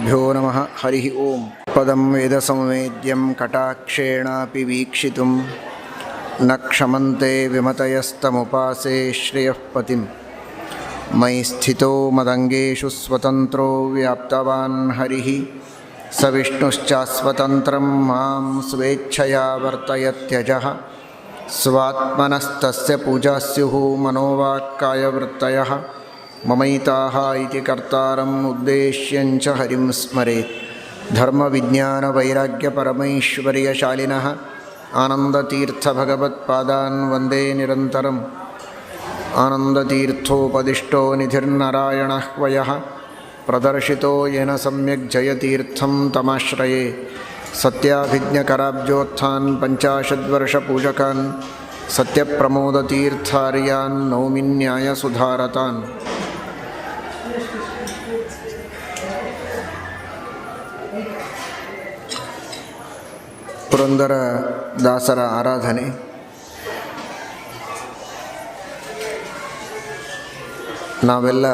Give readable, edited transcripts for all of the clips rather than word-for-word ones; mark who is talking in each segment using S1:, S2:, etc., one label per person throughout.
S1: ಶ್ರೀಗುರುಭ್ಯೋ ನಮಃ. ಹರಿ ಓಂ. ಪದಂ ವೇದ ಸಂವೇದ್ಯಂ ಕಟಾಕ್ಷೇಣಾಪಿ ವೀಕ್ಷಿತುಂ ನ ಕ್ಷಮಂತೆ ವಿಮತಯಸ್ತಮುಪಾಸೇ ಶ್ರೇಯಃ ಪತಿಂ. ಮಯಿ ಸ್ಥಿತೋ ಮದಂಗೇಷು ಸ್ವತಂತ್ರೋ ವ್ಯಾಪ್ತವಾನ್ ಹರಿಃ ಸ ವಿಷ್ಣುಶ್ಚಾಸ್ವತಂತ್ರಂ ಮಾಂ ಸ್ವೇಚ್ಛಯಾ ವರ್ತಯತ್ಯಜಃ. ಸ್ವಾತ್ಮನಸ್ತಸ್ಯ ಪೂಜಾಸ್ಯುಃ ಮನೋವಾಕ್ಕಾಯವೃತ್ತಯಃ. ಮಮೈತಾಃ ಇತಿ ಕರ್ತಾರಂ ಉದ್ದೇಶ್ಯಂಚ ಹರಿಂ ಸ್ಮರೇತ್. ಧರ್ಮವಿಜ್ಞಾನವೈರಾಗ್ಯಪರಮೈಶ್ವರ್ಯಶಾಲಿನಃ ಆನಂದತೀರ್ಥಭಗವತ್ಪಾದಾನ್ ವಂದೇ ನಿರಂತರಂ. ಆನಂದತೀರ್ಥೋಪದಿಷ್ಟೋ ನಿಧಿರ್ನಾರಾಯಣಃ ವಯಃ ಪ್ರದರ್ಶಿತೋ ಯೇನ ಸಮ್ಯಕ್ ಜಯತೀರ್ಥಂ ತಮಾಶ್ರಯೇ. ಸತ್ಯಾಭಿಜ್ಞಕರಾಬ್ಜೋತ್ಥಾನ್ ಪಂಚಾಶದ್ವರ್ಷಪೂಜಕಾನ್ ಸತ್ಯಪ್ರಮೋದತೀರ್ಥಾರ್ಯಾನ್ ನೌಮಿ ನ್ಯಾಯಸುಧಾರತಾನ್. ಪುರಂದರ ದಾಸರ ಆರಾಧನೆ. ನಾವೆಲ್ಲ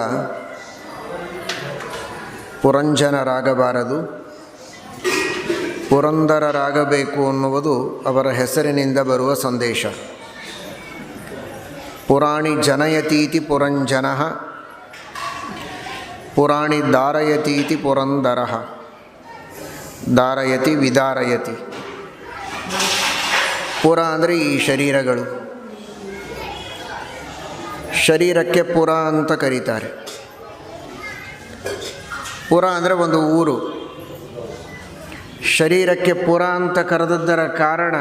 S1: ಪುರಂಜನರಾಗಬಾರದು, ಪುರಂದರರಾಗಬೇಕು ಅನ್ನುವುದು ಅವರ ಹೆಸರಿನಿಂದ ಬರುವ ಸಂದೇಶ. ಪುರಾಣಿ ಜನಯತೀತಿ ಪುರಂಜನಃ, ಪುರಾಣಿ ಧಾರಯತೀತಿ ಪುರಂದರಃ. ಧಾರಯತಿ ವಿದಾರಯತಿ. ಪುರ ಅಂದರೆ ಈ ಶರೀರಗಳು. ಶರೀರಕ್ಕೆ ಪುರ ಅಂತ ಕರೀತಾರೆ. ಪುರ ಅಂದರೆ ಒಂದು ಊರು. ಶರೀರಕ್ಕೆ ಪುರ ಅಂತ ಕರೆದದ್ದರ ಕಾರಣ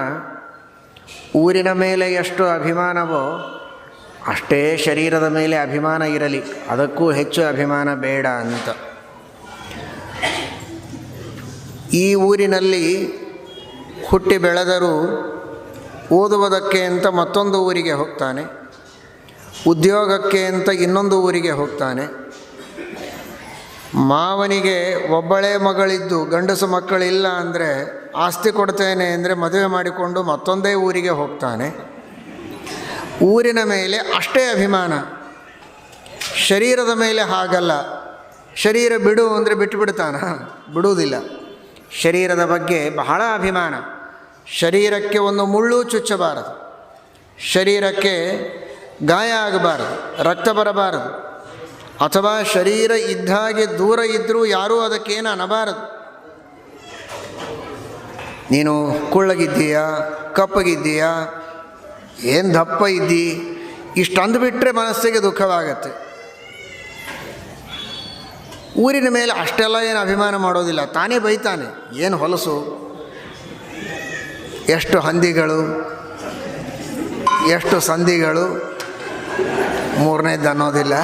S1: ಊರಿನ ಮೇಲೆ ಎಷ್ಟು ಅಭಿಮಾನವೋ ಅಷ್ಟೇ ಶರೀರದ ಮೇಲೆ ಅಭಿಮಾನ ಇರಲಿ, ಅದಕ್ಕೂ ಹೆಚ್ಚು ಅಭಿಮಾನ ಬೇಡ ಅಂತ. ಈ ಊರಿನಲ್ಲಿ ಹುಟ್ಟಿ ಬೆಳೆದರೂ ಓದುವುದಕ್ಕೆ ಅಂತ ಮತ್ತೊಂದು ಊರಿಗೆ ಹೋಗ್ತಾನೆ, ಉದ್ಯೋಗಕ್ಕೆ ಅಂತ ಇನ್ನೊಂದು ಊರಿಗೆ ಹೋಗ್ತಾನೆ. ಮಾವನಿಗೆ ಒಬ್ಬಳೇ ಮಗಳಿದ್ದು ಗಂಡಸು ಮಕ್ಕಳಿಲ್ಲ ಅಂದರೆ ಆಸ್ತಿ ಕೊಡ್ತೇನೆ ಅಂದರೆ ಮದುವೆ ಮಾಡಿಕೊಂಡು ಮತ್ತೊಂದೇ ಊರಿಗೆ ಹೋಗ್ತಾನೆ. ಊರಿನ ಮೇಲೆ ಅಷ್ಟೇ ಅಭಿಮಾನ, ಶರೀರದ ಮೇಲೆ ಹಾಗಲ್ಲ. ಶರೀರ ಬಿಡು ಅಂದರೆ ಬಿಟ್ಟುಬಿಡ್ತಾನ? ಬಿಡುವುದಿಲ್ಲ. ಶರೀರದ ಬಗ್ಗೆ ಬಹಳ ಅಭಿಮಾನ. ಶರೀರಕ್ಕೆ ಒಂದು ಮುಳ್ಳು ಚುಚ್ಚಬಾರದು, ಶರೀರಕ್ಕೆ ಗಾಯ ಆಗಬಾರದು, ರಕ್ತ ಬರಬಾರದು, ಅಥವಾ ಶರೀರ ಇದ್ದಾಗೆ ದೂರ ಇದ್ದರೂ ಯಾರೂ ಅದಕ್ಕೇನು ಅನ್ನಬಾರದು. ನೀನು ಕುಳ್ಳಗಿದ್ದೀಯಾ, ಕಪ್ಪಗಿದ್ದೀಯಾ, ಏನು ದಪ್ಪ ಇದ್ದಿ, ಇಷ್ಟು ಅಂದುಬಿಟ್ರೆ ಮನಸ್ಸಿಗೆ ದುಃಖವಾಗತ್ತೆ. ಊರಿನ ಮೇಲೆ ಅಷ್ಟೆಲ್ಲ ಏನು ಅಭಿಮಾನ ಮಾಡೋದಿಲ್ಲ. ತಾನೇ ಬೈತಾನೆ, ಏನು ಹೊಲಸು, ಎಷ್ಟು ಹಂದಿಗಳು, ಎಷ್ಟು ಸಂಧಿಗಳು, ಮೂರನೇದು ಅನ್ನೋದಿಲ್ಲ.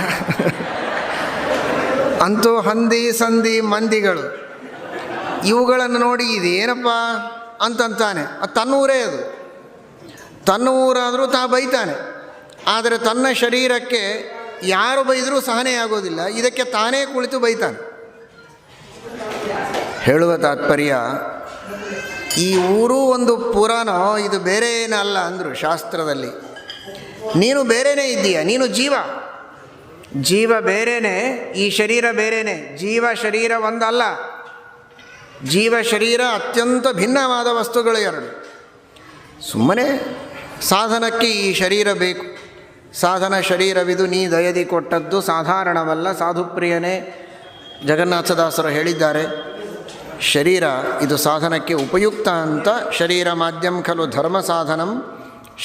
S1: ಅಂತೂ ಹಂದಿ ಸಂಧಿ ಮಂದಿಗಳು ಇವುಗಳನ್ನು ನೋಡಿ ಇದೇನಪ್ಪ ಅಂತಂತಾನೆ. ಅದು ತನ್ನ ಊರೇ, ಅದು ತನ್ನ ಊರಾದರೂ ತಾ ಬೈತಾನೆ. ಆದರೆ ತನ್ನ ಶರೀರಕ್ಕೆ ಯಾರು ಬೈದರೂ ಸಹನೆ ಆಗೋದಿಲ್ಲ, ಇದಕ್ಕೆ ತಾನೇ ಕುಳಿತು ಬೈತಾನೆ. ಹೇಳುವ ತಾತ್ಪರ್ಯ, ಈ ಊರು ಒಂದು ಪುರಾಣ, ಇದು ಬೇರೆ ಏನಲ್ಲ ಅಂದರು ಶಾಸ್ತ್ರದಲ್ಲಿ. ನೀನು ಬೇರೆಯೇ ಇದ್ದೀಯ, ನೀನು ಜೀವ. ಜೀವ ಬೇರೆಯೇ, ಈ ಶರೀರ ಬೇರೆಯೇ. ಜೀವ ಶರೀರ ಒಂದಲ್ಲ. ಜೀವ ಶರೀರ ಅತ್ಯಂತ ಭಿನ್ನವಾದ ವಸ್ತುಗಳು ಎರಡು. ಸುಮ್ಮನೆ ಸಾಧನಕ್ಕೆ ಈ ಶರೀರ ಬೇಕು. ಸಾಧನ ಶರೀರವಿದು ನೀ ದಯದಿ ಕೊಟ್ಟದ್ದು ಸಾಧಾರಣವಲ್ಲ. ಸಾಧುಪ್ರಿಯನೇ ಜಗನ್ನಾಥದಾಸರು ಹೇಳಿದ್ದಾರೆ, ಶರೀರ ಇದು ಸಾಧನಕ್ಕೆ ಉಪಯುಕ್ತ ಅಂತ. ಶರೀರ ಮಾಧ್ಯಮ ಖಲು ಧರ್ಮ ಸಾಧನಂ.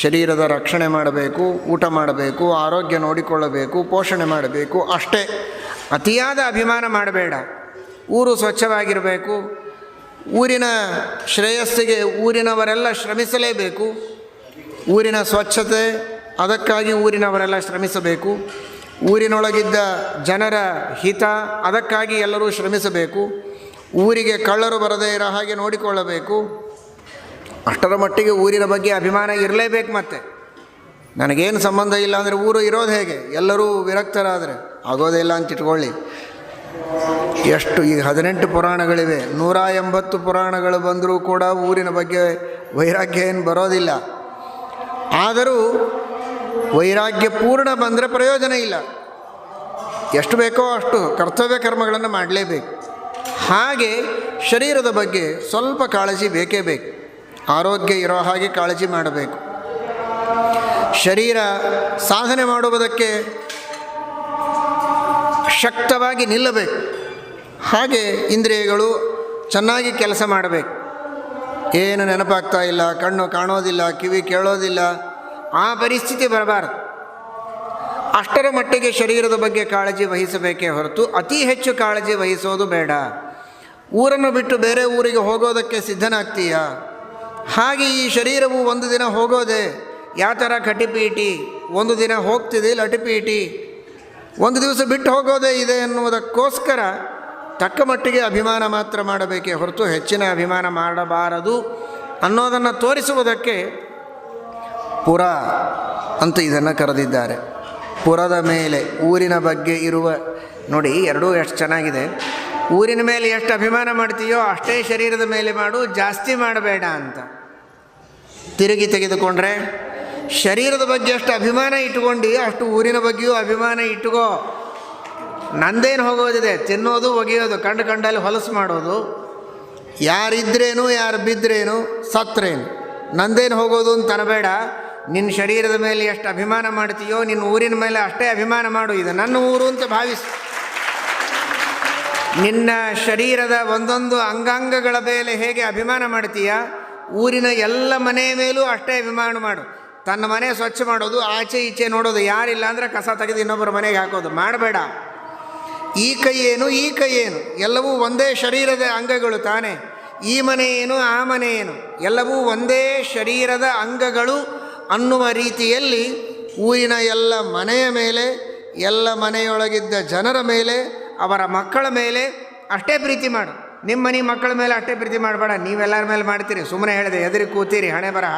S1: ಶರೀರದ ರಕ್ಷಣೆ ಮಾಡಬೇಕು, ಊಟ ಮಾಡಬೇಕು, ಆರೋಗ್ಯ ನೋಡಿಕೊಳ್ಳಬೇಕು, ಪೋಷಣೆ ಮಾಡಬೇಕು, ಅಷ್ಟೇ. ಅತಿಯಾದ ಅಭಿಮಾನ ಮಾಡಬೇಡ. ಊರು ಸ್ವಚ್ಛವಾಗಿರಬೇಕು. ಊರಿನ ಶ್ರೇಯಸ್ಸಿಗೆ ಊರಿನವರೆಲ್ಲ ಶ್ರಮಿಸಲೇಬೇಕು. ಊರಿನ ಸ್ವಚ್ಛತೆ, ಅದಕ್ಕಾಗಿ ಊರಿನವರೆಲ್ಲ ಶ್ರಮಿಸಬೇಕು. ಊರಿನೊಳಗಿದ್ದ ಜನರ ಹಿತ, ಅದಕ್ಕಾಗಿ ಎಲ್ಲರೂ ಶ್ರಮಿಸಬೇಕು. ಊರಿಗೆ ಕಳ್ಳರು ಬರದೇ ಇರೋ ಹಾಗೆ ನೋಡಿಕೊಳ್ಳಬೇಕು. ಅಷ್ಟರ ಮಟ್ಟಿಗೆ ಊರಿನ ಬಗ್ಗೆ ಅಭಿಮಾನ ಇರಲೇಬೇಕು. ಮತ್ತೆ ನನಗೇನು ಸಂಬಂಧ ಇಲ್ಲ ಅಂದರೆ ಊರು ಇರೋದು ಹೇಗೆ? ಎಲ್ಲರೂ ವಿರಕ್ತರಾದರೆ ಆಗೋದಿಲ್ಲ ಅಂತ ಇಟ್ಕೊಳ್ಳಿ. ಎಷ್ಟು ಈಗ 18 ಪುರಾಣಗಳಿವೆ, 180 ಪುರಾಣಗಳು ಬಂದರೂ ಕೂಡ ಊರಿನ ಬಗ್ಗೆ ವೈರಾಗ್ಯ ಏನು ಬರೋದಿಲ್ಲ. ಆದರೂ ವೈರಾಗ್ಯ ಪೂರ್ಣ ಬಂದರೆ ಪ್ರಯೋಜನ ಇಲ್ಲ. ಎಷ್ಟು ಬೇಕೋ ಅಷ್ಟು ಕರ್ತವ್ಯ ಕರ್ಮಗಳನ್ನು ಮಾಡಲೇಬೇಕು. ಹಾಗೆ ಶರೀರದ ಬಗ್ಗೆ ಸ್ವಲ್ಪ ಕಾಳಜಿ ಬೇಕೇ ಬೇಕು. ಆರೋಗ್ಯ ಇರೋ ಹಾಗೆ ಕಾಳಜಿ ಮಾಡಬೇಕು. ಶರೀರ ಸಾಧನೆ ಮಾಡುವುದಕ್ಕೆ ಶಕ್ತವಾಗಿ ನಿಲ್ಲಬೇಕು. ಹಾಗೆ ಇಂದ್ರಿಯಗಳು ಚೆನ್ನಾಗಿ ಕೆಲಸ ಮಾಡಬೇಕು. ಏನು ನೆನಪಾಗ್ತಾ ಇಲ್ಲ, ಕಣ್ಣು ಕಾಣೋದಿಲ್ಲ, ಕಿವಿ ಕೇಳೋದಿಲ್ಲ, ಆ ಪರಿಸ್ಥಿತಿ ಬರಬಾರ್ದು. ಅಷ್ಟರ ಮಟ್ಟಿಗೆ ಶರೀರದ ಬಗ್ಗೆ ಕಾಳಜಿ ವಹಿಸಬೇಕೇ ಹೊರತು ಅತಿ ಹೆಚ್ಚು ಕಾಳಜಿ ವಹಿಸೋದು ಬೇಡ. ಊರನ್ನು ಬಿಟ್ಟು ಬೇರೆ ಊರಿಗೆ ಹೋಗೋದಕ್ಕೆ ಸಿದ್ಧನಾಗ್ತೀಯಾ? ಹಾಗೆ ಈ ಶರೀರವು ಒಂದು ದಿನ ಹೋಗೋದೆ. ಯಾವ ಥರ ಕಟಿಪೀಟಿ, ಒಂದು ದಿನ ಹೋಗ್ತಿದೆ ಲಟಿಪೀಟಿ, ಒಂದು ದಿವಸ ಬಿಟ್ಟು ಹೋಗೋದೇ ಇದೆ ಎನ್ನುವುದಕ್ಕೋಸ್ಕರ ತಕ್ಕ ಮಟ್ಟಿಗೆ ಅಭಿಮಾನ ಮಾತ್ರ ಮಾಡಬೇಕೇ ಹೊರತು ಹೆಚ್ಚಿನ ಅಭಿಮಾನ ಮಾಡಬಾರದು ಅನ್ನೋದನ್ನು ತೋರಿಸುವುದಕ್ಕೆ ಪುರ ಅಂತ ಇದನ್ನು ಕರೆದಿದ್ದಾರೆ. ಪುರದ ಮೇಲೆ ಊರಿನ ಬಗ್ಗೆ ಇರುವ ನೋಡಿ, ಎರಡೂ ಎಷ್ಟು ಚೆನ್ನಾಗಿದೆ. ಊರಿನ ಮೇಲೆ ಎಷ್ಟು ಅಭಿಮಾನ ಮಾಡ್ತೀಯೋ ಅಷ್ಟೇ ಶರೀರದ ಮೇಲೆ ಮಾಡು, ಜಾಸ್ತಿ ಮಾಡಬೇಡ ಅಂತ. ತಿರುಗಿ ತೆಗೆದುಕೊಂಡ್ರೆ ಶರೀರದ ಬಗ್ಗೆ ಎಷ್ಟು ಅಭಿಮಾನ ಇಟ್ಕೊಂಡು ಅಷ್ಟು ಊರಿನ ಬಗ್ಗೆಯೂ ಅಭಿಮಾನ ಇಟ್ಟುಕೋ. ನಂದೇನು ಹೋಗೋದಿದೆ, ತಿನ್ನೋದು ಒಗೆಯೋದು, ಕಂಡಲ್ಲಿ ಹೊಲಸು ಮಾಡೋದು, ಯಾರಿದ್ರೇನು ಯಾರು ಬಿದ್ದರೇನು ಸತ್ರೇನು, ನಂದೇನು ಹೋಗೋದು ಅಂತ ಅನ್ನಬೇಡ. ನಿನ್ನ ಶರೀರದ ಮೇಲೆ ಎಷ್ಟು ಅಭಿಮಾನ ಮಾಡ್ತೀಯೋ ನಿನ್ನ ಊರಿನ ಮೇಲೆ ಅಷ್ಟೇ ಅಭಿಮಾನ ಮಾಡು. ಇದು ನನ್ನ ಊರು ಅಂತ ಭಾವಿಸು. ನಿನ್ನ ಶರೀರದ ಒಂದೊಂದು ಅಂಗಾಂಗಗಳ ಮೇಲೆ ಹೇಗೆ ಅಭಿಮಾನ ಮಾಡ್ತೀಯ, ಊರಿನ ಎಲ್ಲ ಮನೆಯ ಮೇಲೂ ಅಷ್ಟೇ ಅಭಿಮಾನ ಮಾಡು. ತನ್ನ ಮನೆ ಸ್ವಚ್ಛ ಮಾಡೋದು, ಆಚೆ ಈಚೆ ನೋಡೋದು, ಯಾರಿಲ್ಲ ಅಂದರೆ ಕಸ ತೆಗೆದು ಇನ್ನೊಬ್ಬರ ಮನೆಗೆ ಹಾಕೋದು ಮಾಡಬೇಡ. ಈ ಕೈ ಏನು ಈ ಕೈ ಏನು ಎಲ್ಲವೂ ಒಂದೇ ಶರೀರದ ಅಂಗಗಳು ತಾನೇ. ಈ ಮನೆ ಏನು ಆ ಮನೆ ಏನು ಎಲ್ಲವೂ ಒಂದೇ ಶರೀರದ ಅಂಗಗಳು ಅನ್ನುವ ರೀತಿಯಲ್ಲಿ ಊರಿನ ಎಲ್ಲ ಮನೆಯ ಮೇಲೆ, ಎಲ್ಲ ಮನೆಯೊಳಗಿದ್ದ ಜನರ ಮೇಲೆ, ಅವರ ಮಕ್ಕಳ ಮೇಲೆ ಅಷ್ಟೇ ಪ್ರೀತಿ ಮಾಡು. ನಿಮ್ಮ ಮನೆ ಮಕ್ಕಳ ಮೇಲೆ ಅಷ್ಟೇ ಪ್ರೀತಿ ಮಾಡಬೇಡ. ನೀವೆಲ್ಲರ ಮೇಲೆ ಮಾಡ್ತೀರಿ, ಸುಮ್ಮನೆ ಹೇಳಿದೆ, ಎದುರಿ ಕೂತೀರಿ, ಹಣೆ ಬರಹ.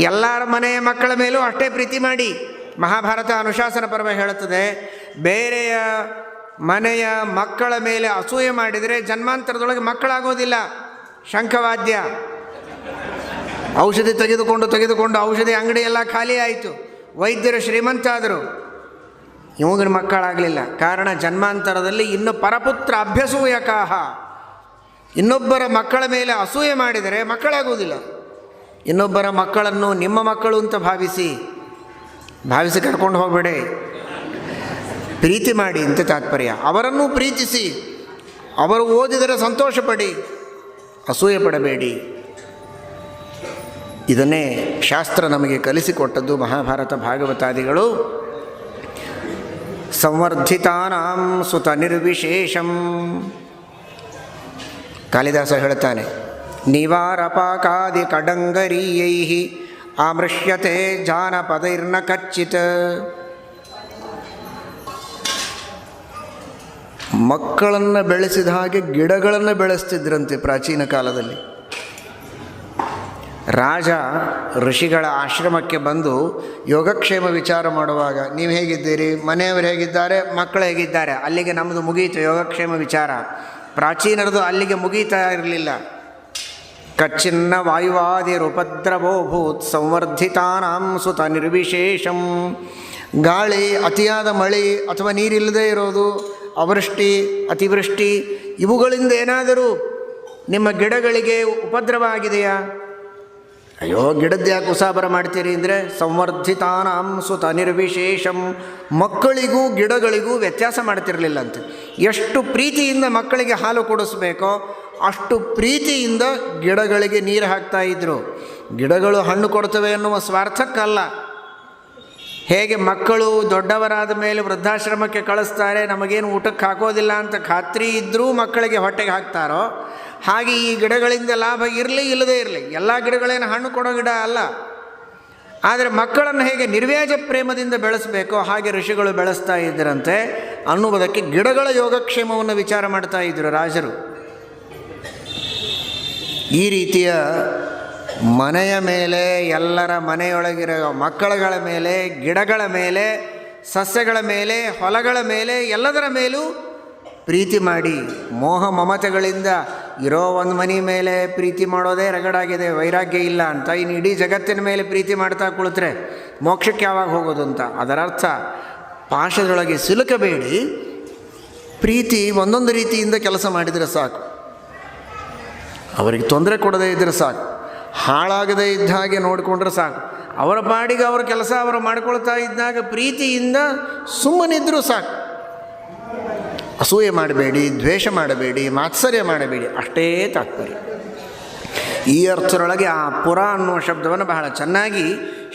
S1: ಎಲ್ಲರ ಮನೆಯ ಮಕ್ಕಳ ಮೇಲೂ ಅಷ್ಟೇ ಪ್ರೀತಿ ಮಾಡಿ. ಮಹಾಭಾರತ ಅನುಶಾಸನ ಪರ್ವ ಹೇಳುತ್ತದೆ, ಬೇರೆಯ ಮನೆಯ ಮಕ್ಕಳ ಮೇಲೆ ಅಸೂಯೆ ಮಾಡಿದರೆ ಜನ್ಮಾಂತರದೊಳಗೆ ಮಕ್ಕಳಾಗೋದಿಲ್ಲ. ಶಂಖವಾದ್ಯ, ಔಷಧಿ ತೆಗೆದುಕೊಂಡು ಔಷಧಿ ಅಂಗಡಿ ಎಲ್ಲ ಖಾಲಿ ಆಯಿತು. ವೈದ್ಯರು ಶ್ರೀಮಂತ ಆದರು, ಇವಾಗಿನ ಮಕ್ಕಳಾಗಲಿಲ್ಲ. ಕಾರಣ ಜನ್ಮಾಂತರದಲ್ಲಿ ಇನ್ನು ಪರಪುತ್ರ ಅಭ್ಯಸೂಯಕಾಹ, ಇನ್ನೊಬ್ಬರ ಮಕ್ಕಳ ಮೇಲೆ ಅಸೂಯೆ ಮಾಡಿದರೆ ಮಕ್ಕಳಾಗುವುದಿಲ್ಲ. ಇನ್ನೊಬ್ಬರ ಮಕ್ಕಳನ್ನು ನಿಮ್ಮ ಮಕ್ಕಳು ಅಂತ ಭಾವಿಸಿ ಕರ್ಕೊಂಡು ಹೋಗಬೇಡಿ. ಪ್ರೀತಿ ಮಾಡಿ ಅಂತ ತಾತ್ಪರ್ಯ. ಅವರನ್ನು ಪ್ರೀತಿಸಿ, ಅವರು ಓದಿದರೆ ಸಂತೋಷಪಡಿ, ಅಸೂಯೆ ಪಡಬೇಡಿ. ಇದನ್ನೇ ಶಾಸ್ತ್ರ ನಮಗೆ ಕಲಿಸಿಕೊಟ್ಟದ್ದು. ಮಹಾಭಾರತ ಭಾಗವತಾದಿಗಳು ಸಂವರ್ಧಿತಾನಾಂ ಸುತ ನಿರ್ವಿಶೇಷಂ. ಕಾಳಿದಾಸ ಹೇಳ್ತಾನೆ, ನಿವಾರಪಾಕಾದಿ ಕಡಂಗರೀಯೈ ಆಮೃಷ್ಯತೆ ಜಾನಪದೈರ್ನ ಕಚ್ಚಿತ್. ಮಕ್ಕಳನ್ನು ಬೆಳೆಸಿದ ಹಾಗೆ ಗಿಡಗಳನ್ನು ಬೆಳೆಸ್ತಿದ್ರಂತೆ ಪ್ರಾಚೀನ ಕಾಲದಲ್ಲಿ. ರಾಜ ಋಷಿಗಳ ಆಶ್ರಮಕ್ಕೆ ಬಂದು ಯೋಗಕ್ಷೇಮ ವಿಚಾರ ಮಾಡುವಾಗ, ನೀವು ಹೇಗಿದ್ದೀರಿ, ಮನೆಯವರು ಹೇಗಿದ್ದಾರೆ, ಮಕ್ಕಳು ಹೇಗಿದ್ದಾರೆ, ಅಲ್ಲಿಗೆ ನಮ್ಮದು ಮುಗಿಯಿತು ಯೋಗಕ್ಷೇಮ ವಿಚಾರ. ಪ್ರಾಚೀನರದು ಅಲ್ಲಿಗೆ ಮುಗೀತಾ ಇರಲಿಲ್ಲ. ಕಚ್ಚಿನ್ನ ವಾಯುವಾದಿರುಪದ್ರವೋ ಭೂತ್ ಸಂವರ್ಧಿತಾನಾಂ ಸುತ ನಿರ್ವಿಶೇಷಂ. ಗಾಳಿ, ಅತಿಯಾದ ಮಳೆ ಅಥವಾ ನೀರಿಲ್ಲದೆ ಇರೋದು, ಅವೃಷ್ಟಿ ಅತಿವೃಷ್ಟಿ, ಇವುಗಳಿಂದ ಏನಾದರೂ ನಿಮ್ಮ ಗಿಡಗಳಿಗೆ ಉಪದ್ರವ ಆಗಿದೆಯಾ? ಅಯ್ಯೋ, ಗಿಡದ್ದು ಯಾಕೆ ಉಸಾಬರ ಮಾಡ್ತೀರಿ ಅಂದರೆ ಸಂವರ್ಧಿತಾನಾಂ ಸುತ ನಿರ್ವಿಶೇಷಂ. ಮಕ್ಕಳಿಗೂ ಗಿಡಗಳಿಗೂ ವ್ಯತ್ಯಾಸ ಮಾಡ್ತಿರಲಿಲ್ಲಂತೆ. ಎಷ್ಟು ಪ್ರೀತಿಯಿಂದ ಮಕ್ಕಳಿಗೆ ಹಾಲು ಕೊಡಿಸ್ಬೇಕೋ ಅಷ್ಟು ಪ್ರೀತಿಯಿಂದ ಗಿಡಗಳಿಗೆ ನೀರು ಹಾಕ್ತಾಯಿದ್ರು. ಗಿಡಗಳು ಹಣ್ಣು ಕೊಡ್ತವೆ ಎನ್ನುವ ಸ್ವಾರ್ಥಕ್ಕಲ್ಲ. ಹೇಗೆ ಮಕ್ಕಳು ದೊಡ್ಡವರಾದ ಮೇಲೆ ವೃದ್ಧಾಶ್ರಮಕ್ಕೆ ಕಳಿಸ್ತಾರೆ, ನಮಗೇನು ಊಟಕ್ಕೆ ಹಾಕೋದಿಲ್ಲ ಅಂತ ಖಾತ್ರಿ ಇದ್ದರೂ ಮಕ್ಕಳಿಗೆ ಹೊಟ್ಟೆಗೆ ಹಾಕ್ತಾರೋ, ಹಾಗೆ ಈ ಗಿಡಗಳಿಂದ ಲಾಭ ಇರಲಿ ಇಲ್ಲದೇ ಇರಲಿ, ಎಲ್ಲ ಗಿಡಗಳೇನು ಹಣ್ಣು ಕೊಡೋ ಗಿಡ ಅಲ್ಲ. ಆದರೆ ಮಕ್ಕಳನ್ನು ಹೇಗೆ ನಿರ್ವ್ಯಾಜ ಪ್ರೇಮದಿಂದ ಬೆಳೆಸಬೇಕೋ ಹಾಗೆ ಋಷಿಗಳು ಬೆಳೆಸ್ತಾ ಇದ್ದರಂತೆ ಅನ್ನುವುದಕ್ಕೆ ಗಿಡಗಳ ಯೋಗಕ್ಷೇಮವನ್ನು ವಿಚಾರ ಮಾಡ್ತಾ ಇದ್ದರು ರಾಜರು. ಈ ರೀತಿಯ ಮನೆಯ ಮೇಲೆ, ಎಲ್ಲರ ಮನೆಯೊಳಗಿರೋ ಮಕ್ಕಳುಗಳ ಮೇಲೆ, ಗಿಡಗಳ ಮೇಲೆ, ಸಸ್ಯಗಳ ಮೇಲೆ, ಹೊಲಗಳ ಮೇಲೆ, ಎಲ್ಲದರ ಮೇಲೂ ಪ್ರೀತಿ ಮಾಡಿ. ಮೋಹ ಮಮತೆಗಳಿಂದ ಇರೋ ಒಂದು ಮನೆ ಮೇಲೆ ಪ್ರೀತಿ ಮಾಡೋದೇ ರಗಡಾಗಿದೆ, ವೈರಾಗ್ಯ ಇಲ್ಲ ಅಂತ. ಇನ್ನು ಇಡೀ ಜಗತ್ತಿನ ಮೇಲೆ ಪ್ರೀತಿ ಮಾಡ್ತಾ ಕುಳಿತರೆ ಮೋಕ್ಷಕ್ಕೆ ಯಾವಾಗ ಹೋಗೋದು ಅಂತ. ಅದರರ್ಥ ಪಾಶದೊಳಗೆ ಸಿಲುಕಬೇಡಿ, ಪ್ರೀತಿ ಒಂದೊಂದು ರೀತಿಯಿಂದ ಕೆಲಸ ಮಾಡಿದರೆ ಸಾಕು, ಅವರಿಗೆ ತೊಂದರೆ ಕೊಡದೇ ಇದ್ದರೆ ಸಾಕು, ಹಾಳಾಗದೇ ಇದ್ದ ಹಾಗೆ ನೋಡಿಕೊಂಡ್ರೆ ಸಾಕು, ಅವರ ಪಾಡಿಗೆ ಅವರ ಕೆಲಸ ಅವರು ಮಾಡ್ಕೊಳ್ತಾ ಇದ್ದಾಗ ಪ್ರೀತಿಯಿಂದ ಸುಮ್ಮನಿದ್ದರೂ ಸಾಕು. ಅಸೂಯೆ ಮಾಡಬೇಡಿ, ದ್ವೇಷ ಮಾಡಬೇಡಿ, ಮಾತ್ಸರ್ಯ ಮಾಡಬೇಡಿ, ಅಷ್ಟೇ ತಾತ್ಪರ್ಯ. ಈ ಅರ್ಥದೊಳಗೆ ಆ ಪುರ ಅನ್ನುವ ಶಬ್ದವನ್ನು ಬಹಳ ಚೆನ್ನಾಗಿ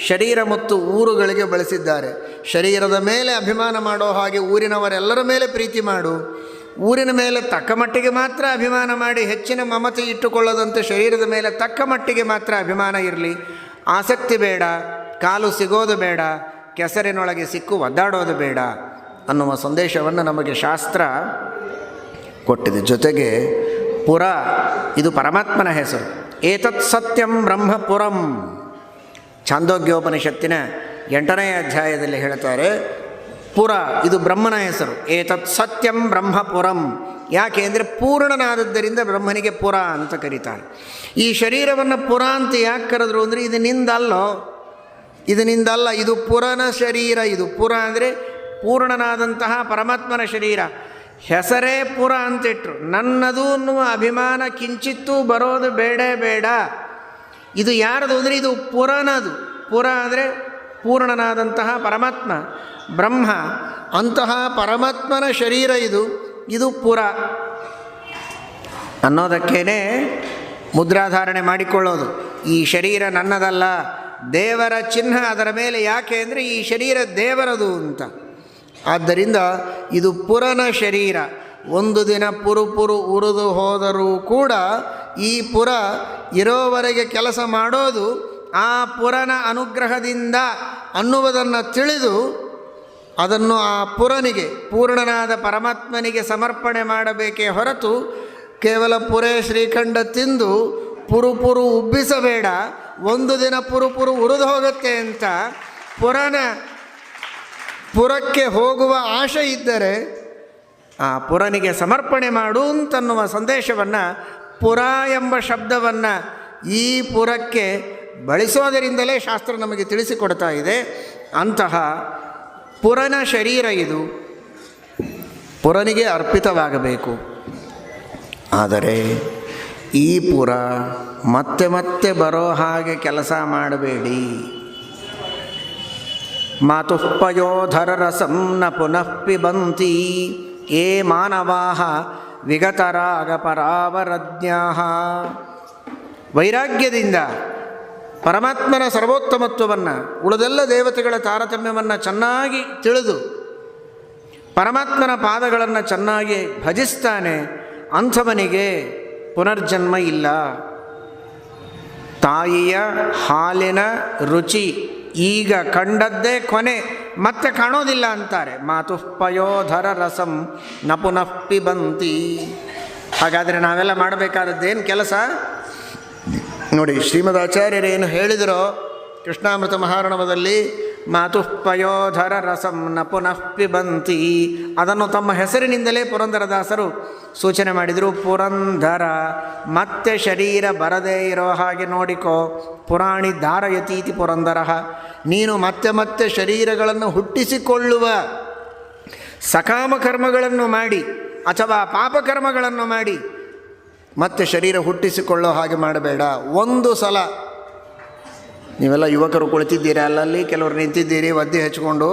S1: ಶರೀರ ಮತ್ತು ಊರುಗಳಿಗೆ ಬಳಸಿದ್ದಾರೆ. ಶರೀರದ ಮೇಲೆ ಅಭಿಮಾನ ಮಾಡೋ ಹಾಗೆ ಊರಿನವರೆಲ್ಲರ ಮೇಲೆ ಪ್ರೀತಿ ಮಾಡು, ಊರಿನ ಮೇಲೆ ತಕ್ಕ ಮಟ್ಟಿಗೆ ಮಾತ್ರ ಅಭಿಮಾನ ಮಾಡಿ ಹೆಚ್ಚಿನ ಮಮತೆ ಇಟ್ಟುಕೊಳ್ಳದಂತೆ ಶರೀರದ ಮೇಲೆ ತಕ್ಕ ಮಟ್ಟಿಗೆ ಮಾತ್ರ ಅಭಿಮಾನ ಇರಲಿ, ಆಸಕ್ತಿ ಬೇಡ, ಕಾಲು ಸಿಗೋದು ಬೇಡ, ಕೆಸರಿನೊಳಗೆ ಸಿಕ್ಕು ಒದ್ದಾಡೋದು ಬೇಡ ಅನ್ನುವ ಸಂದೇಶವನ್ನು ನಮಗೆ ಶಾಸ್ತ್ರ ಕೊಟ್ಟಿದೆ. ಜೊತೆಗೆ ಪುರ ಇದು ಪರಮಾತ್ಮನ ಹೆಸರು. ಏತತ್ ಸತ್ಯಂ ಬ್ರಹ್ಮಪುರಂ, ಛಾಂದೋಗ್ಯೋಪನಿಷತ್ತಿನ 8ನೇ ಅಧ್ಯಾಯದಲ್ಲಿ ಹೇಳ್ತಾರೆ, ಪುರ ಇದು ಬ್ರಹ್ಮನ ಹೆಸರು. ಏತತ್ ಸತ್ಯಂ ಬ್ರಹ್ಮಪುರಂ, ಯಾಕೆ ಅಂದರೆ ಪೂರ್ಣನಾದದ್ದರಿಂದ ಬ್ರಹ್ಮನಿಗೆ ಪುರ ಅಂತ ಕರೀತಾರೆ. ಈ ಶರೀರವನ್ನು ಪುರ ಅಂತ ಯಾಕೆ ಕರೆದ್ರು ಅಂದರೆ ಇದು ನಿಂದಲ್ಲೋ, ಇದು ನಿಂದಲ್ಲ, ಇದು ಪುರನ ಶರೀರ. ಇದು ಪುರ ಅಂದರೆ ಪೂರ್ಣನಾದಂತಹ ಪರಮಾತ್ಮನ ಶರೀರ. ಹೆಸರೇ ಪುರ ಅಂತಿಟ್ರು. ನನ್ನದು ಅನ್ನುವ ಅಭಿಮಾನ ಕಿಂಚಿತ್ತೂ ಬರೋದು ಬೇಡ ಬೇಡ. ಇದು ಯಾರದು ಅಂದರೆ ಇದು ಪುರನದು. ಪುರ ಅಂದರೆ ಪೂರ್ಣನಾದಂತಹ ಪರಮಾತ್ಮ ಬ್ರಹ್ಮ, ಅಂತಹ ಪರಮಾತ್ಮನ ಶರೀರ ಇದು. ಇದು ಪುರ ಅನ್ನೋದಕ್ಕೇ ಮುದ್ರಾಧಾರಣೆ ಮಾಡಿಕೊಳ್ಳೋದು. ಈ ಶರೀರ ನನ್ನದಲ್ಲ, ದೇವರ ಚಿಹ್ನ ಅದರ ಮೇಲೆ. ಯಾಕೆ ಅಂದರೆ ಈ ಶರೀರ ದೇವರದು ಅಂತ. ಆದ್ದರಿಂದ ಇದು ಪುರನ ಶರೀರ. ಒಂದು ದಿನ ಪುರು ಉರಿದು ಹೋದರೂ ಕೂಡ ಈ ಪುರ ಇರೋವರೆಗೆ ಕೆಲಸ ಮಾಡೋದು ಆ ಪುರನ ಅನುಗ್ರಹದಿಂದ ಅನ್ನುವುದನ್ನು ತಿಳಿದು ಅದನ್ನು ಆ ಪುರನಿಗೆ, ಪೂರ್ಣನಾದ ಪರಮಾತ್ಮನಿಗೆ ಸಮರ್ಪಣೆ ಮಾಡಬೇಕೇ ಹೊರತು ಕೇವಲ ಪುರೇ ಶ್ರೀಖಂಡ ತಿಂದು ಪುರು ಉಬ್ಬಿಸಬೇಡ. ಒಂದು ದಿನ ಪುರು ಉರಿದು ಹೋಗುತ್ತೆ ಅಂತ ಪುರಕ್ಕೆ ಹೋಗುವ ಆಶೆ ಇದ್ದರೆ ಆ ಪುರನಿಗೆ ಸಮರ್ಪಣೆ ಮಾಡು ಅಂತನ್ನುವ ಸಂದೇಶವನ್ನು, ಪುರ ಎಂಬ ಶಬ್ದವನ್ನು ಈ ಪುರಕ್ಕೆ ಬಳಸೋದರಿಂದಲೇ ಶಾಸ್ತ್ರ ನಮಗೆ ತಿಳಿಸಿಕೊಡ್ತಾ ಇದೆ. ಅಂತಹ ಪುರನ ಶರೀರ ಇದು, ಪುರನಿಗೆ ಅರ್ಪಿತವಾಗಬೇಕು. ಆದರೆ ಈ ಪುರ ಮತ್ತೆ ಮತ್ತೆ ಬರೋ ಹಾಗೆ ಕೆಲಸ ಮಾಡಬೇಡಿ. ಮಾತುಃ ಪಯೋಧರ ರಸಂ ನ ಪುನಃ ಪಿಬಂತಿ ಯೇ ಮಾನವಾಃ ವಿಗತರಾಗ ಪರಾವರಜ್ಞಾಃ. ವೈರಾಗ್ಯದಿಂದ ಪರಮಾತ್ಮನ ಸರ್ವೋತ್ತಮತ್ವವನ್ನು, ಉಳಿದೆಲ್ಲ ದೇವತೆಗಳ ತಾರತಮ್ಯವನ್ನು ಚೆನ್ನಾಗಿ ತಿಳಿದು ಪರಮಾತ್ಮನ ಪಾದಗಳನ್ನು ಚೆನ್ನಾಗಿ ಭಜಿಸ್ತಾನೆ, ಅಂಥವನಿಗೆ ಪುನರ್ಜನ್ಮ ಇಲ್ಲ. ತಾಯಿಯ ಹಾಲಿನ ರುಚಿ ಈಗ ಕಂಡದ್ದೇ ಕೊನೆ, ಮತ್ತೆ ಕಾಣೋದಿಲ್ಲ ಅಂತಾರೆ. ಮಾತುಃ ಪಯೋಧರ ರಸಂ ನ ಪುನಃ ಪಿಬಂತಿ. ಹಾಗಾದರೆ ನಾವೆಲ್ಲ ಮಾಡಬೇಕಾದದ್ದೇನು ಕೆಲಸ ನೋಡಿ. ಶ್ರೀಮದ್ ಆಚಾರ್ಯರೇನು ಹೇಳಿದರೋ ಕೃಷ್ಣಾಮೃತ ಮಹಾರಣವದಲ್ಲಿ, ಮಾತುಃ ಪಯೋಧರ ರಸಂ ನ ಪುನಃ ಪಿಬಂತಿ, ಅದನ್ನು ತಮ್ಮ ಹೆಸರಿನಿಂದಲೇ ಪುರಂದರದಾಸರು ಸೂಚನೆ ಮಾಡಿದರು. ಪುರಂದರ, ಮತ್ತೆ ಶರೀರ ಬರದೇ ಇರೋ ಹಾಗೆ ನೋಡಿಕೋ. ಪುರಾಣಿ ಧಾರಯತೀತಿ ಪುರಂದರ, ನೀನು ಮತ್ತೆ ಮತ್ತೆ ಶರೀರಗಳನ್ನು ಹುಟ್ಟಿಸಿಕೊಳ್ಳುವ ಸಕಾಮ ಕರ್ಮಗಳನ್ನು ಮಾಡಿ ಅಥವಾ ಪಾಪಕರ್ಮಗಳನ್ನು ಮಾಡಿ ಮತ್ತೆ ಶರೀರ ಹುಟ್ಟಿಸಿಕೊಳ್ಳೋ ಹಾಗೆ ಮಾಡಬೇಡ. ಒಂದು ಸಲ ನೀವೆಲ್ಲ ಯುವಕರು ಕುಳಿತಿದ್ದೀರಿ, ಅಲ್ಲಲ್ಲಿ ಕೆಲವರು ನಿಂತಿದ್ದೀರಿ ಒದ್ದೆ ಹಚ್ಕೊಂಡು.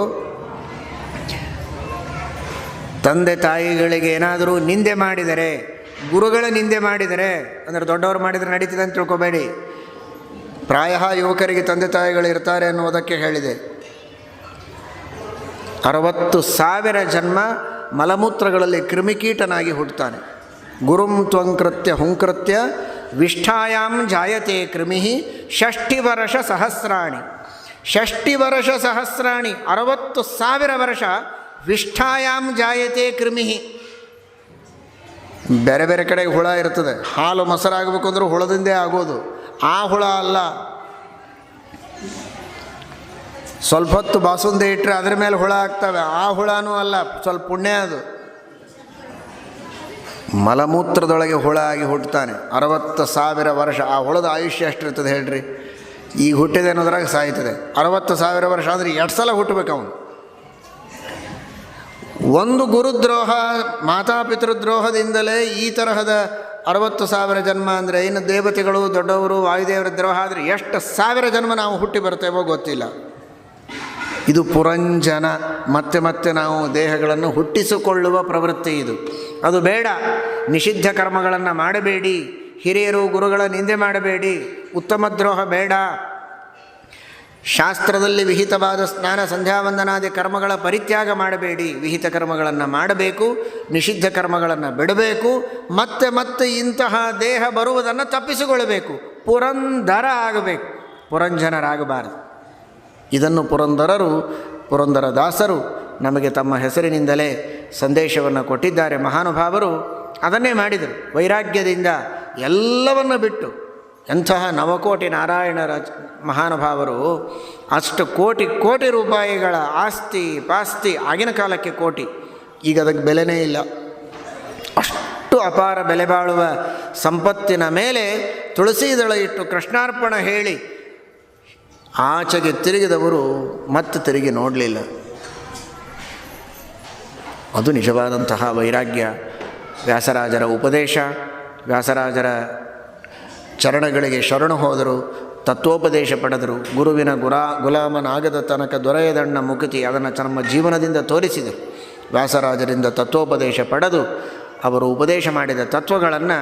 S1: ತಂದೆ ತಾಯಿಗಳಿಗೆ ಏನಾದರೂ ನಿಂದೆ ಮಾಡಿದರೆ, ಗುರುಗಳ ನಿಂದೆ ಮಾಡಿದರೆ, ಅಂದರೆ ದೊಡ್ಡವರು ಮಾಡಿದರೆ ನಡೀತಿದೆ ಅಂತ ತಿಳ್ಕೊಬೇಡಿ. ಪ್ರಾಯ ಯುವಕರಿಗೆ ತಂದೆ ತಾಯಿಗಳು ಇರ್ತಾರೆ ಅನ್ನುವುದಕ್ಕೆ ಹೇಳಿದೆ. 60,000 ಜನ್ಮ ಮಲಮೂತ್ರಗಳಲ್ಲಿ ಕ್ರಿಮಿಕೀಟನಾಗಿ ಹುಟ್ಟುತ್ತಾನೆ. ಗುರುಂ ತ್ವಂಕೃತ್ಯ ಹುಂಕೃತ್ಯ ವಿಷ್ಠಾಯಾಂ ಜಾಯತೆ ಕ್ರಿಮಿ 60 ವರ್ಷ ಸಹಸ್ರಾಣಿ. 60 ವರ್ಷ ಸಹಸ್ರಾಣಿ, 60,000 ವರ್ಷ ವಿಷ್ಠಾಯಾಂ ಜಾಯತೆ ಕ್ರಿಮಿ. ಬೇರೆ ಬೇರೆ ಕಡೆಗೆ ಹುಳ ಇರ್ತದೆ. ಹಾಲು ಮೊಸರಾಗಬೇಕು ಅಂದ್ರೆ ಹುಳದಿಂದೇ ಆಗೋದು, ಆ ಹುಳ ಅಲ್ಲ. ಸ್ವಲ್ಪ ಹೊತ್ತು ಬಾಸುಂದೆ ಇಟ್ಟರೆ ಅದರ ಮೇಲೆ ಹುಳ ಆಗ್ತವೆ, ಆ ಹುಳನೂ ಅಲ್ಲ, ಸ್ವಲ್ಪ ಪುಣ್ಯ ಅದು. ಮಲಮೂತ್ರದೊಳಗೆ ಹುಳ ಆಗಿ ಹುಟ್ಟುತ್ತಾನೆ. 60,000 ವರ್ಷ. ಆ ಹುಳದ ಆಯುಷ್ಯ ಎಷ್ಟಿರ್ತದೆ ಹೇಳ್ರಿ? ಈಗ ಹುಟ್ಟಿದೆ ಅನ್ನೋದ್ರಾಗ ಸಾಯ್ತದೆ. 60,000 ವರ್ಷ ಅಂದರೆ 2 ಸಲ ಹುಟ್ಟಬೇಕು ಅವನು. ಒಂದು ಗುರುದ್ರೋಹ, ಮಾತಾಪಿತೃದ್ರೋಹದಿಂದಲೇ ಈ ತರಹದ 60,000 ಜನ್ಮ ಅಂದರೆ ಇನ್ನು ದೇವತೆಗಳು ದೊಡ್ಡವರು ವಾಯುದೇವರ ದ್ರೋಹ ಆದರೆ ಎಷ್ಟು 1000 ಜನ್ಮ ನಾವು ಹುಟ್ಟಿ ಬರ್ತೇವೋ ಗೊತ್ತಿಲ್ಲ. ಇದು ಪುರಂಜನ, ಮತ್ತೆ ಮತ್ತೆ ನಾವು ದೇಹಗಳನ್ನು ಹುಟ್ಟಿಸಿಕೊಳ್ಳುವ ಪ್ರವೃತ್ತಿ ಇದು. ಅದು ಬೇಡ. ನಿಷಿದ್ಧ ಕರ್ಮಗಳನ್ನು ಮಾಡಬೇಡಿ, ಹಿರಿಯರು ಗುರುಗಳ ನಿಂದೆ ಮಾಡಬೇಡಿ, ಉತ್ತಮ ದ್ರೋಹ ಬೇಡ. ಶಾಸ್ತ್ರದಲ್ಲಿ ವಿಹಿತವಾದ ಸ್ನಾನ ಸಂಧ್ಯಾವಂದನಾದಿ ಕರ್ಮಗಳ ಪರಿತ್ಯಾಗ ಮಾಡಬೇಡಿ. ವಿಹಿತ ಕರ್ಮಗಳನ್ನು ಮಾಡಬೇಕು, ನಿಷಿದ್ಧ ಕರ್ಮಗಳನ್ನು ಬಿಡಬೇಕು, ಮತ್ತೆ ಮತ್ತೆ ಇಂತಹ ದೇಹ ಬರುವುದನ್ನು ತಪ್ಪಿಸಿಕೊಳ್ಳಬೇಕು. ಪುರಂದರ ಆಗಬೇಕು, ಪುರಂಜನರಾಗಬಾರದು. ಇದನ್ನು ಪುರಂದರದಾಸರು ನಮಗೆ ತಮ್ಮ ಹೆಸರಿನಿಂದಲೇ ಸಂದೇಶವನ್ನು ಕೊಟ್ಟಿದ್ದಾರೆ. ಮಹಾನುಭಾವರು ಅದನ್ನೇ ಮಾಡಿದರು. ವೈರಾಗ್ಯದಿಂದ ಎಲ್ಲವನ್ನು ಬಿಟ್ಟು, ಎಂತಹ ನವಕೋಟಿ ನಾರಾಯಣರ ಮಹಾನುಭಾವರು ಅಷ್ಟು ಕೋಟಿ ರೂಪಾಯಿಗಳ ಆಸ್ತಿ ಪಾಸ್ತಿ, ಆಗಿನ ಕಾಲಕ್ಕೆ ಕೋಟಿ, ಈಗ ಅದಕ್ಕೆ ಬೆಲೆನೇ ಇಲ್ಲ. ಅಷ್ಟು ಅಪಾರ ಬೆಲೆ ಬಾಳುವ ಸಂಪತ್ತಿನ ಮೇಲೆ ತುಳಸಿ ದಳ ಇಟ್ಟು ಕೃಷ್ಣಾರ್ಪಣ ಹೇಳಿ ಆಚೆಗೆ ತಿರುಗಿದವರು ಮತ್ತೆ ತಿರುಗಿ ನೋಡಲಿಲ್ಲ. ಅದು ನಿಜವಾದಂತಹ ವೈರಾಗ್ಯ. ವ್ಯಾಸರಾಜರ ಉಪದೇಶ, ವ್ಯಾಸರಾಜರ ಚರಣಗಳಿಗೆ ಶರಣು ಹೋದರು, ತತ್ವೋಪದೇಶ ಪಡೆದರು. ಗುರುವಿನ ಗುಲಾಮನಾಗದ ತನಕ ದೊರೆಯದಣ್ಣ ಮುಕ್ತಿ, ಅದನ್ನು ತಮ್ಮ ಜೀವನದಿಂದ ತೋರಿಸಿದರು. ವ್ಯಾಸರಾಜರಿಂದ ತತ್ವೋಪದೇಶ ಪಡೆದು ಅವರು ಉಪದೇಶ ಮಾಡಿದ ತತ್ವಗಳನ್ನು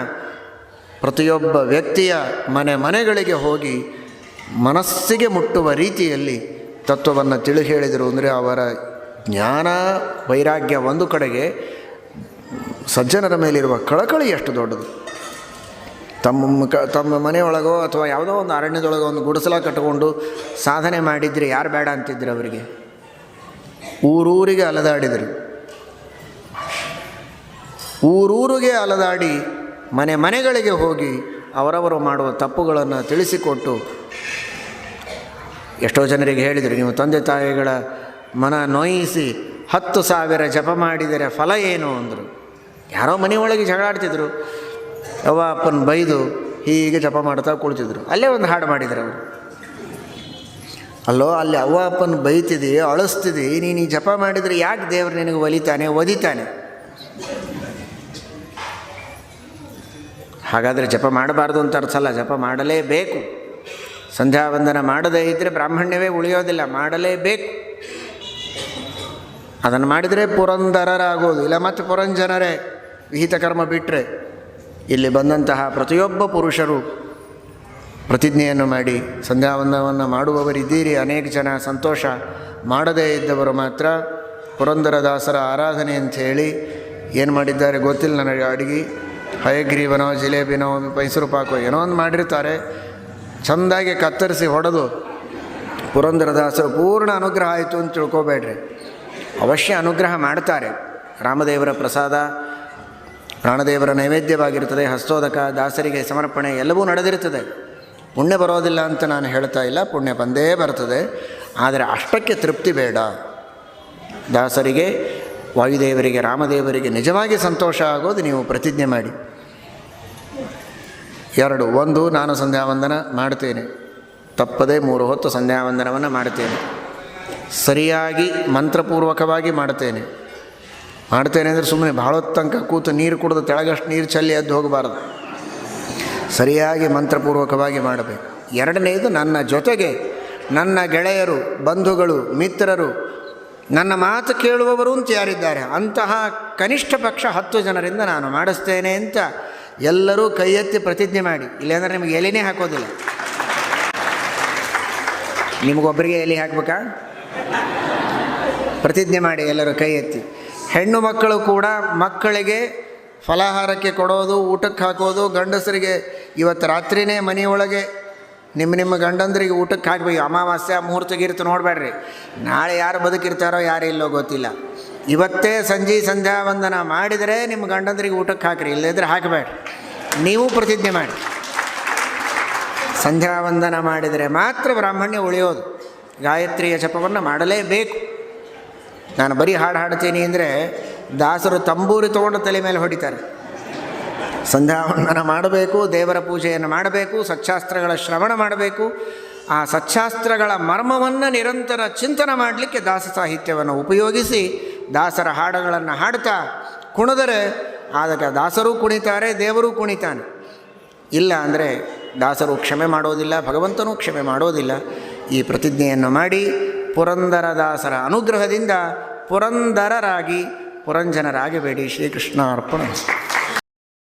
S1: ಪ್ರತಿಯೊಬ್ಬ ವ್ಯಕ್ತಿಯ ಮನೆಗಳಿಗೆ ಹೋಗಿ ಮನಸ್ಸಿಗೆ ಮುಟ್ಟುವ ರೀತಿಯಲ್ಲಿ ತತ್ವವನ್ನು ತಿಳಿ ಹೇಳಿದರು. ಅಂದರೆ ಅವರ ಜ್ಞಾನ ವೈರಾಗ್ಯ ಒಂದು ಕಡೆಗೆ, ಸಜ್ಜನರ ಮೇಲಿರುವ ಕಳಕಳಿ ಎಷ್ಟು ದೊಡ್ಡದು. ತಮ್ಮ ಮನೆಯೊಳಗೋ ಅಥವಾ ಯಾವುದೋ ಒಂದು ಅರಣ್ಯದೊಳಗೋ ಒಂದು ಗುಡಿಸಲ ಕಟ್ಟಿಕೊಂಡು ಸಾಧನೆ ಮಾಡಿದರೆ ಯಾರು ಬೇಡ ಅಂತಿದ್ರು ಅವರಿಗೆ. ಊರೂರಿಗೆ ಅಲದಾಡಿದರು. ಊರೂರಿಗೆ ಅಲದಾಡಿ ಮನೆಗಳಿಗೆ ಹೋಗಿ ಅವರವರು ಮಾಡುವ ತಪ್ಪುಗಳನ್ನು ತಿಳಿಸಿಕೊಟ್ಟು ಎಷ್ಟೋ ಜನರಿಗೆ ಹೇಳಿದರು, ನೀವು ತಂದೆ ತಾಯಿಗಳ ಮನ ನೋಯಿಸಿ 10,000 ಜಪ ಮಾಡಿದರೆ ಫಲ ಏನು ಅಂದರು. ಯಾರೋ ಮನೆಯೊಳಗೆ ಜಗಳಾಡ್ತಿದ್ರು, ಅವ್ವ ಅಪ್ಪನ ಬೈದು ಹೀಗೆ ಜಪ ಮಾಡ್ತಾ ಕುಳಿತಿದ್ರು. ಅಲ್ಲೇ ಒಂದು ಹಾಡು ಮಾಡಿದರು ಅವರು. ಅಲ್ಲೋ, ಅಲ್ಲಿ ಅವ್ವ ಅಪ್ಪನ ಬೈತಿದ್ದಿ, ಅಳಿಸ್ತಿದ್ದಿ, ನೀನು ಈ ಜಪ ಮಾಡಿದರೆ ಯಾಕೆ ದೇವರು ನಿನಗೆ ಒದಿತಾನೆ? ಹಾಗಾದರೆ ಜಪ ಮಾಡಬಾರ್ದು ಅಂತ ಅರ್ಥ ಅಲ್ಲ, ಜಪ ಮಾಡಲೇಬೇಕು. ಸಂಧ್ಯಾವಂದನ ಮಾಡದೇ ಇದ್ದರೆ ಬ್ರಾಹ್ಮಣ್ಯವೇ ಉಳಿಯೋದಿಲ್ಲ, ಮಾಡಲೇಬೇಕು. ಅದನ್ನು ಮಾಡಿದರೆ ಪುರಂದರರಾಗೋದು, ಇಲ್ಲ ಮತ್ತು ಪುರಂಜನರೇ. ವಿಹಿತ ಕರ್ಮ ಬಿಟ್ಟರೆ ಇಲ್ಲಿ ಬಂದಂತಹ ಪ್ರತಿಯೊಬ್ಬ ಪುರುಷರು ಪ್ರತಿಜ್ಞೆಯನ್ನು ಮಾಡಿ ಸಂಧ್ಯಾವಂದನವನ್ನು ಮಾಡುವವರಿದ್ದೀರಿ. ಅನೇಕ ಜನ ಸಂತೋಷ. ಮಾಡದೇ ಇದ್ದವರು ಮಾತ್ರ ಪುರಂದರದಾಸರ ಆರಾಧನೆ ಅಂಥೇಳಿ ಏನು ಮಾಡಿದ್ದಾರೆ ಗೊತ್ತಿಲ್ಲ ನನಗೆ. ಅಡಿಗೆ ಹಯಗ್ರೀವನೋ ಜಿಲೇಬಿನೋ ಮೈಸೂರು ಪಾಕೋ ಏನೋ ಒಂದು ಮಾಡಿರ್ತಾರೆ. ಚೆಂದಾಗಿ ಕತ್ತರಿಸಿ ಹೊಡೆದು ಪುರಂದರದಾಸರು ಪೂರ್ಣ ಅನುಗ್ರಹ ಆಯಿತು ಅಂತ ತಿಳ್ಕೊಬೇಡ್ರಿ. ಅವಶ್ಯ ಅನುಗ್ರಹ ಮಾಡ್ತಾರೆ. ರಾಮದೇವರ ಪ್ರಸಾದ, ಪ್ರಾಣದೇವರ ನೈವೇದ್ಯವಾಗಿರ್ತದೆ, ಹಸ್ತೋದಕ, ದಾಸರಿಗೆ ಸಮರ್ಪಣೆ ಎಲ್ಲವೂ ನಡೆದಿರ್ತದೆ. ಪುಣ್ಯ ಬರೋದಿಲ್ಲ ಅಂತ ನಾನು ಹೇಳ್ತಾ ಇಲ್ಲ, ಪುಣ್ಯ ಬಂದೇ ಬರ್ತದೆ. ಆದರೆ ಅಷ್ಟಕ್ಕೆ ತೃಪ್ತಿ ಬೇಡ. ದಾಸರಿಗೆ, ವಾಯುದೇವರಿಗೆ, ರಾಮದೇವರಿಗೆ ನಿಜವಾಗಿ ಸಂತೋಷ ಆಗೋದು ನೀವು ಪ್ರತಿಜ್ಞೆ ಮಾಡಿ. 2, 1 ನಾನು ಸಂಧ್ಯಾವಂದನ ಮಾಡ್ತೇನೆ, ತಪ್ಪದೇ 3 ಹೊತ್ತು ಸಂಧ್ಯಾವಂದನವನ್ನು ಮಾಡ್ತೇನೆ, ಸರಿಯಾಗಿ ಮಂತ್ರಪೂರ್ವಕವಾಗಿ ಮಾಡ್ತೇನೆ ಅಂದರೆ ಸುಮ್ಮನೆ ಭಾಳ ತನಕ ಕೂತು ನೀರು ಕುಡಿದು ತೆಳಗಷ್ಟು ನೀರು ಚೆಲ್ಲಿ ಎದ್ದು ಹೋಗಬಾರ್ದು. ಸರಿಯಾಗಿ ಮಂತ್ರಪೂರ್ವಕವಾಗಿ ಮಾಡಬೇಕು. 2ನೇದು, ನನ್ನ ಜೊತೆಗೆ ನನ್ನ ಗೆಳೆಯರು, ಬಂಧುಗಳು, ಮಿತ್ರರು, ನನ್ನ ಮಾತು ಕೇಳುವವರು ಅಂತ ಯಾರಿದ್ದಾರೆ ಅಂತಹ ಕನಿಷ್ಠ ಪಕ್ಷ 10 ಜನರಿಂದ ನಾನು ಮಾಡಿಸ್ತೇನೆ ಅಂತ ಎಲ್ಲರೂ ಕೈ ಎತ್ತಿ ಪ್ರತಿಜ್ಞೆ ಮಾಡಿ. ಇಲ್ಲಾಂದರೆ ನಿಮಗೆ ಎಲೆನೇ ಹಾಕೋದಿಲ್ಲ. ನಿಮಗೊಬ್ಬರಿಗೆ ಎಲೆ ಹಾಕಬೇಕಾ? ಪ್ರತಿಜ್ಞೆ ಮಾಡಿ ಎಲ್ಲರೂ ಕೈ ಎತ್ತಿ. ಹೆಣ್ಣು ಮಕ್ಕಳು ಕೂಡ ಮಕ್ಕಳಿಗೆ ಫಲಾಹಾರಕ್ಕೆ ಕೊಡೋದು, ಊಟಕ್ಕೆ ಹಾಕೋದು, ಗಂಡಸರಿಗೆ ಇವತ್ತು ರಾತ್ರಿಯೇ ಮನೆಯೊಳಗೆ ನಿಮ್ಮ ಗಂಡಂದ್ರಿಗೆ ಊಟಕ್ಕೆ ಹಾಕಬೇಕು. ಅಮಾವಾಸ್ಯೆ ಮುಹೂರ್ತ ನೋಡಬೇಡ್ರಿ. ನಾಳೆ ಯಾರು ಬದುಕಿರ್ತಾರೋ ಯಾರು ಇಲ್ಲೋ ಗೊತ್ತಿಲ್ಲ. ಇವತ್ತೇ ಸಂಧ್ಯಾವಂದನ ಮಾಡಿದರೆ ನಿಮ್ಮ ಗಂಡಂದ್ರಿಗೆ ಊಟಕ್ಕೆ ಹಾಕಿರಿ, ಇಲ್ಲದಿದ್ದರೆ ಹಾಕಬೇಡ್ರಿ. ನೀವು ಪ್ರತಿಜ್ಞೆ ಮಾಡಿ. ಸಂಧ್ಯಾವಂದನ ಮಾಡಿದರೆ ಮಾತ್ರ ಬ್ರಾಹ್ಮಣ್ಯ ಉಳಿಯೋದು. ಗಾಯತ್ರಿಯ ಜಪವನ್ನು ಮಾಡಲೇಬೇಕು. ನಾನು ಬರೀ ಹಾಡು ಹಾಡ್ತೀನಿ ಅಂದರೆ ದಾಸರು ತಂಬೂರಿ ತೊಗೊಂಡು ತಲೆ ಮೇಲೆ ಹೊಡಿತಾರೆ. ಸಂಧ್ಯಾವಂದನ ಮಾಡಬೇಕು, ದೇವರ ಪೂಜೆಯನ್ನು ಮಾಡಬೇಕು, ಸಚ್ಚಾಸ್ತ್ರಗಳ ಶ್ರವಣ ಮಾಡಬೇಕು. ಆ ಸಚ್ಚಾಸ್ತ್ರಗಳ ಮರ್ಮವನ್ನು ನಿರಂತರ ಚಿಂತನೆ ಮಾಡಲಿಕ್ಕೆ ದಾಸ ಸಾಹಿತ್ಯವನ್ನು ಉಪಯೋಗಿಸಿ ದಾಸರ ಹಾಡುಗಳನ್ನು ಹಾಡ್ತಾ ಕುಣಿದರೆ ಆಗ ದಾಸರೂ ಕುಣಿತಾರೆ, ದೇವರೂ ಕುಣಿತಾನೆ. ಇಲ್ಲ ಅಂದರೆ ದಾಸರು ಕ್ಷಮೆ ಮಾಡೋದಿಲ್ಲ, ಭಗವಂತನೂ ಕ್ಷಮೆ ಮಾಡೋದಿಲ್ಲ. ಈ ಪ್ರತಿಜ್ಞೆಯನ್ನು ಮಾಡಿ ಪುರಂದರದಾಸರ ಅನುಗ್ರಹದಿಂದ ಪುರಂದರರಾಗಿ ಪುರಂಜನರಾಗಬೇಡಿ. ಶ್ರೀಕೃಷ್ಣ ಅರ್ಪಣ.